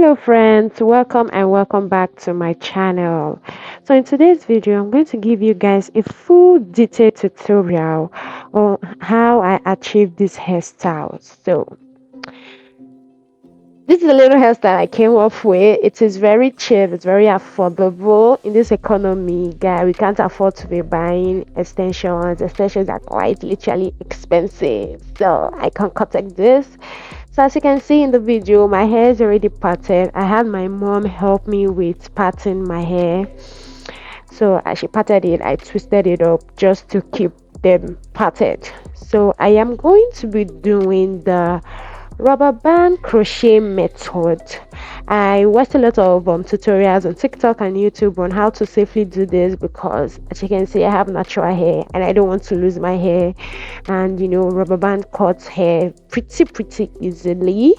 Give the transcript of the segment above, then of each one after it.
Hello friends, welcome back to my channel. So in today's video I'm going to give you guys a full detailed tutorial on how I achieved this hairstyle. So this is a little hairstyle I came up with. It is very cheap, it's very affordable in this economy, guy. We can't afford to be buying extensions. Extensions are quite literally expensive, so I concocted this. So as you can see in the video, my hair is already parted. I had my mom help me with parting my hair. So as she parted it, I twisted it up just to keep them parted. So I am going to be doing the rubber band crochet method. I watched a lot of tutorials on TikTok and YouTube on how to safely do this, because as you can see I have natural hair and I don't want to lose my hair, and rubber band cuts hair pretty easily.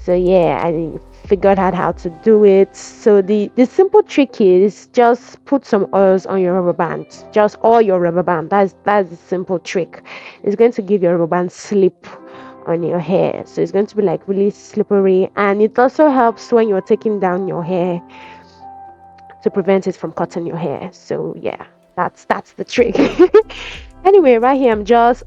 So yeah, I figured out how to do it. So the simple trick is just put some oils on your rubber band, just all your rubber band. That's the simple trick. It's going to give your rubber band slip on your hair, so it's going to be like really slippery, and it also helps when you're taking down your hair to prevent it from cutting your hair. So yeah, that's the trick. Anyway, right here I'm just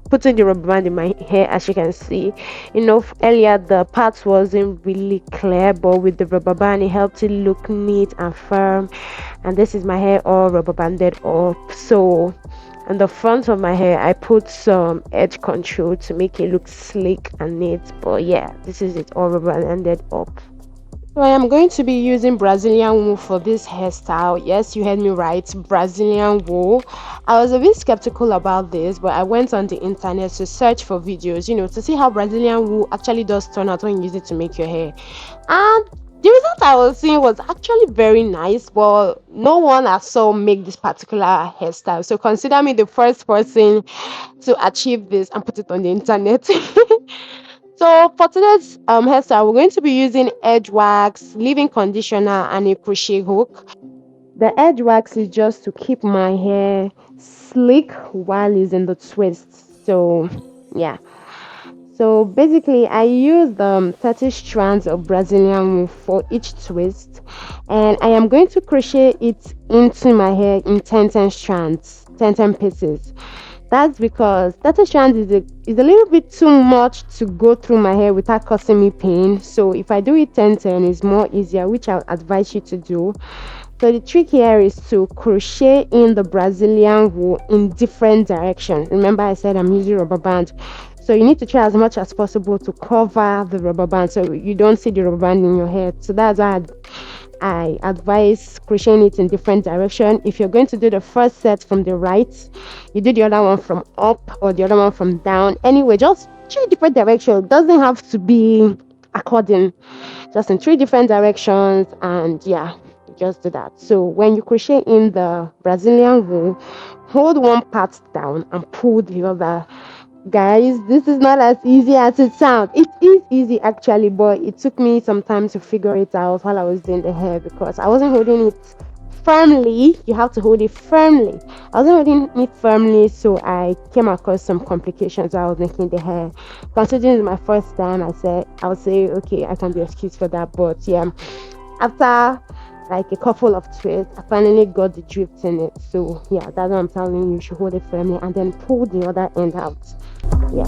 putting the rubber band in my hair. As you can see, earlier the parts wasn't really clear, but with the rubber band it helped it look neat and firm. And this is my hair all rubber banded up. So on the front of my hair I put some edge control to make it look sleek and neat, but yeah, this is it all rubber banded up. So I am going to be using Brazilian wool for this hairstyle. Yes, you heard me right, Brazilian wool. I was a bit skeptical about this, but I went on the internet to search for videos, to see how Brazilian wool actually does turn out when you use it to make your hair. And the result I was seeing was actually very nice, but no one I saw make this particular hairstyle. So consider me the first person to achieve this and put it on the internet. So for today's hairstyle, we're going to be using edge wax, leave-in conditioner, and a crochet hook. The edge wax is just to keep my hair sleek while using the twist. So yeah. So basically I used 30 strands of Brazilian wool for each twist, and I am going to crochet it into my hair in 10 strands, 10 pieces. That's because 30 strands is a little bit too much to go through my hair without causing me pain. So if I do it 10 it's more easier, which I would advise you to do. So the trick here is to crochet in the Brazilian wool in different directions. Remember I said I'm using rubber band, so you need to try as much as possible to cover the rubber band so you don't see the rubber band in your hair. So that's why I advise crocheting it in different direction. If you're going to do the first set from the right, you do the other one from up or the other one from down. Anyway, just 3 different directions. It doesn't have to be according, just in 3 different directions, and yeah, just do that. So when you crochet in the Brazilian wool, hold one part down and pull the other. Guys, this is not as easy as it sounds. It is easy actually, but it took me some time to figure it out while I was doing the hair, because I wasn't holding it firmly. You have to hold it firmly. I wasn't holding it firmly, so I came across some complications while I was making the hair. Considering it's my first time, I would say okay, I can be excused for that. But yeah, after like a couple of twists, I finally got the drift in it. So yeah, that's what I'm telling you. You should hold it firmly and then pull the other end out. Yeah.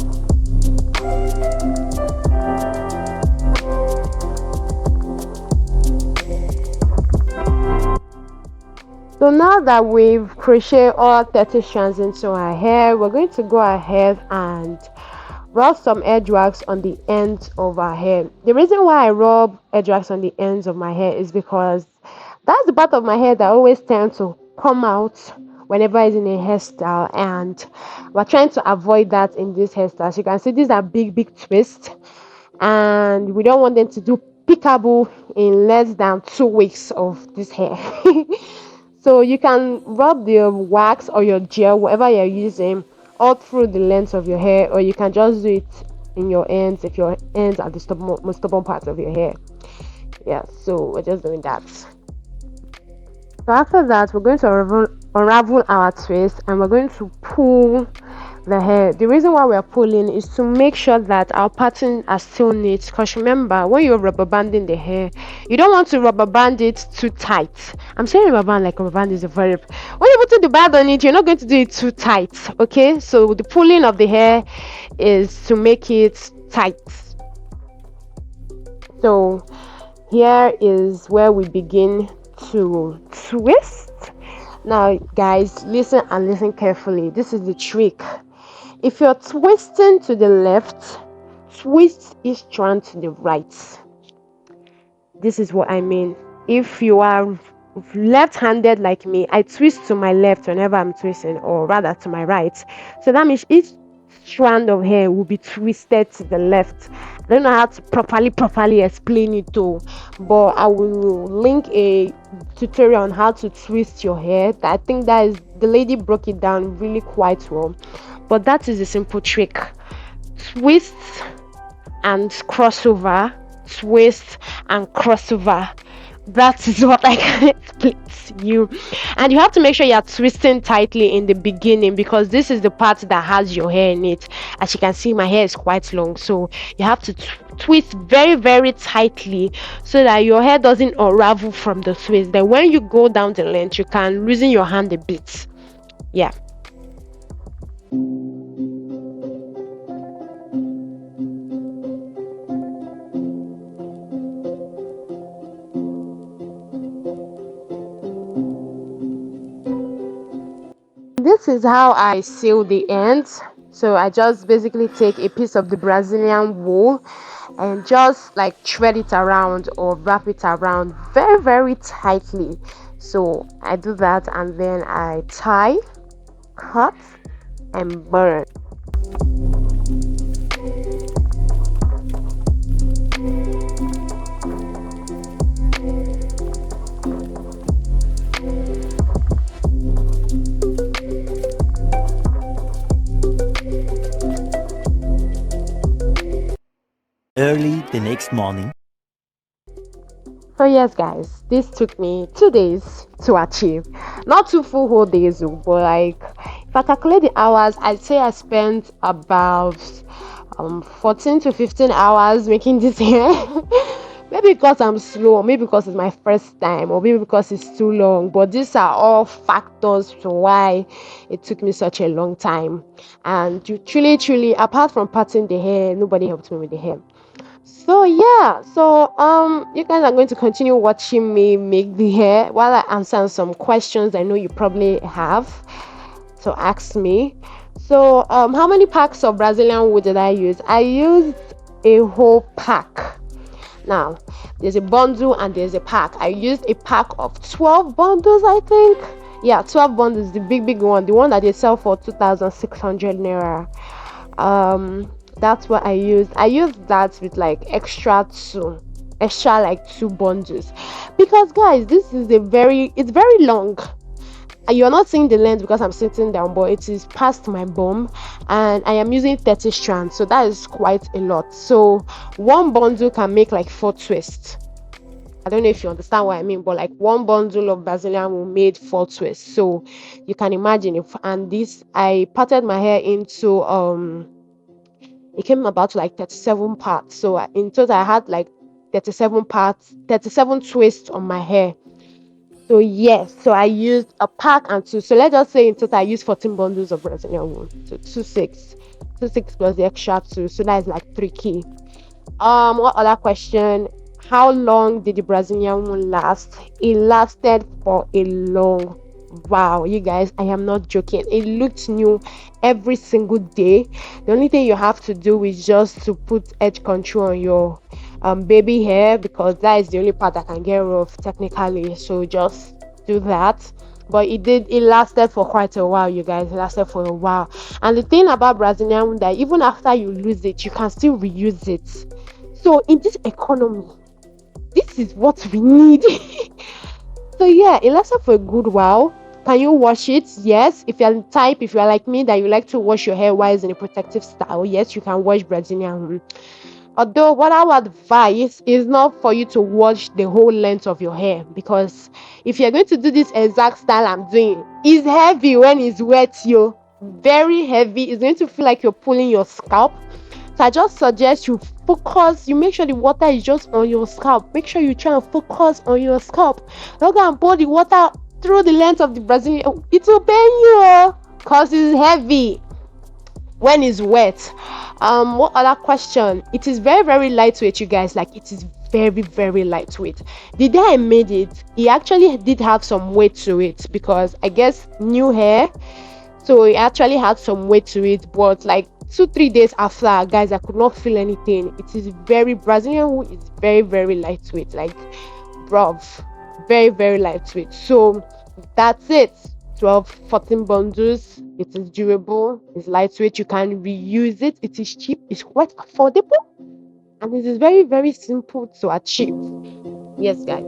So now that we've crocheted all 30 strands into our hair, we're going to go ahead and rub some edge wax on the ends of our hair. The reason why I rub edge wax on the ends of my hair is because that's the part of my hair that always tends to come out whenever it's in a hairstyle, and we're trying to avoid that in this hairstyle. As you can see, these are big twists, and we don't want them to do peekaboo in less than 2 weeks of this hair. So you can rub the wax or your gel, whatever you're using, all through the length of your hair, or you can just do it in your ends if your ends are the most stubborn part of your hair. Yeah, so we're just doing that. So after that, we're going to unravel our twist, and we're going to pull the hair. The reason why we're pulling is to make sure that our pattern are still neat, because remember, when you're rubber banding the hair, you don't want to rubber band it too tight. I'm saying rubber band like rubber band is a verb. When you put the band on it, you're not going to do it too tight. Okay, so the pulling of the hair is to make it tight. So here is where we begin to twist. Now guys, listen and listen carefully. This is the trick. If you're twisting to the left, twist each strand to the right. This is what I mean. If you are left-handed like me, I twist to my left whenever I'm twisting, or rather to my right. So that means each strand of hair will be twisted to the left. I don't know how to properly explain it though, but I will link a tutorial on how to twist your hair. I think that is, the lady broke it down really quite well. But that is a simple trick. Twist and crossover, twist and crossover. That is what I can explain to you. And you have to make sure you're twisting tightly in the beginning, because this is the part that has your hair in it. As you can see, my hair is quite long, so you have to twist very tightly so that your hair doesn't unravel from the twist. Then when you go down the length, you can loosen your hand a bit. Yeah. This is how I seal the ends. So I just basically take a piece of the Brazilian wool and just like thread it around or wrap it around very tightly. So I do that, and then I tie, cut and burn. Early the next morning. So yes guys, this took me 2 days to achieve. Not 2 full whole days, but like if I calculate the hours, I'd say I spent about 14 to 15 hours making this hair. Maybe because I'm slow, or maybe because it's my first time, or maybe because it's too long. But these are all factors to why it took me such a long time. And to truly, apart from parting the hair, nobody helped me with the hair. So yeah, so you guys are going to continue watching me make the hair while I answer some questions I know you probably have to ask me. So how many packs of Brazilian wool did I use? I used a whole pack. Now there's a bundle and there's a pack. I used a pack of 12 bundles, I think. Yeah, 12 bundles, the big one, the one that they sell for 2,600 naira. That's what I used. I used that with like extra like 2 bundles, because guys, this is it's very long. You're not seeing the length because I'm sitting down, but it is past my bum, and I am using 30 strands, so that is quite a lot. So one bundle can make like 4 twists. I don't know if you understand what I mean, but like one bundle of Brazilian will made 4 twists. So you can imagine if, and this, I parted my hair into it came about to like 37 parts. So in total I had like 37 parts, 37 twists on my hair. So yes, so I used a pack and 2. So let's just say in total I used 14 bundles of Brazilian wool. So 2 6 plus the extra 2, so that is like 3K. What other question? How long did the Brazilian wool last? It lasted for a long, wow, you guys, I am not joking, it looked new every single day. The only thing you have to do is just to put edge control on your baby hair, because that is the only part that can get rough technically. So just do that. But it lasted for quite a while, you guys. It lasted for a while. And the thing about Brazilian wool, that even after you lose it, you can still reuse it. So in this economy, this is what we need. So yeah, it lasted for a good while. Can you wash it? Yes. If you're the type, if you're like me, that you like to wash your hair while it's in a protective style, yes, you can wash Brazilian wool. Although what I would advise is not for you to wash the whole length of your hair, because if you're going to do this exact style I'm doing, it's heavy when it's wet, yo. very heavy. It's going to feel like you're pulling your scalp. So I just suggest you focus. You make sure the water is just on your scalp. Make sure you try and focus on your scalp. Don't go and pour the water through the length of the Brazilian. It will pain you, cause it's heavy when it's wet. What other question? It is very, very lightweight, you guys. Like, it is very, very lightweight. The day I made it, it actually did have some weight to it, because I guess new hair, so it actually had some weight to it. But like 2 3 days after, guys, I could not feel anything. It is very, Brazilian wool is very, very lightweight, like, bruv, very, very lightweight. So that's it. 12 14 bundles. It is durable, it's lightweight, you can reuse it, it is cheap, it's quite affordable, and it is very, very simple to achieve. Yes, guys.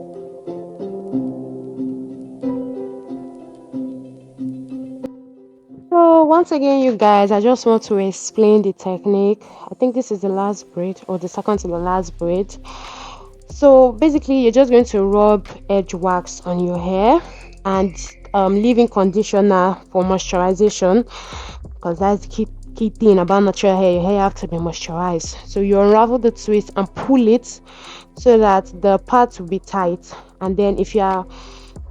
So once again, you guys, I just want to explain the technique. I think this is the last braid, or the second to the last braid. So basically, you're just going to rub edge wax on your hair, and leave-in conditioner for moisturization, because that's the key thing about natural hair. Your hair have to be moisturized. So you unravel the twist and pull it so that the part will be tight. And then if you are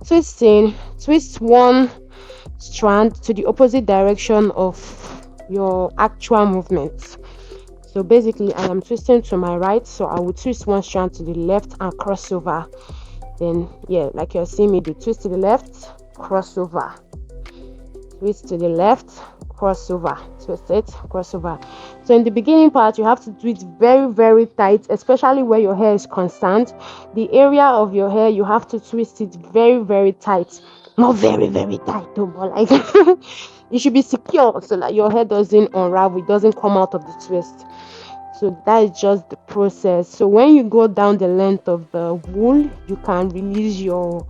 twisting, twist one strand to the opposite direction of your actual movement. So basically, I am twisting to my right, so I will twist one strand to the left and cross over. Then, yeah, like you're seeing me do, twist to the left, cross over, twist to the left, cross over, twist it, cross over. So in the beginning part, you have to do it very, very tight, especially where your hair is concerned. The area of your hair, you have to twist it very, very tight. Not very, very tight though, but like it should be secure so that your hair doesn't unravel, it doesn't come out of the twist. So that is just the process. So when you go down the length of the wool, you can release your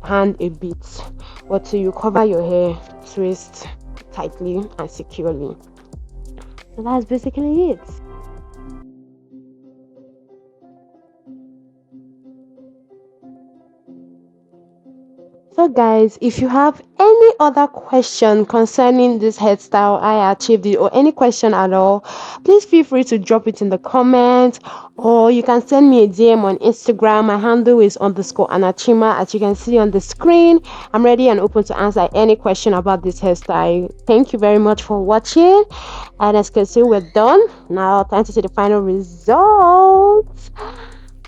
hand a bit, but till you cover your hair, twist tightly and securely. So that's basically it. So guys, if you have any other question concerning this hairstyle I achieved it, or any question at all, please feel free to drop it in the comments, or you can send me a DM on Instagram. My handle is _anachima, as you can see on the screen. I'm ready and open to answer any question about this hairstyle. Thank you very much for watching, and as you can see, we're done. Now time to see the final results.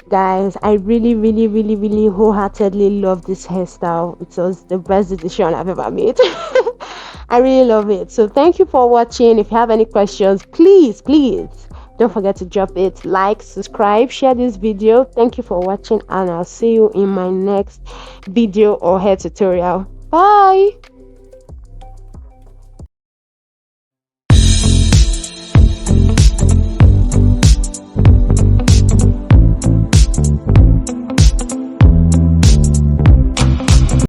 Guys, I really, really, really, really wholeheartedly love this hairstyle. It was the best decision I've ever made. I really love it. So thank you for watching. If you have any questions, please, don't forget to drop it, like, subscribe, share this video. Thank you for watching, and I'll see you in my next video or hair tutorial. Bye.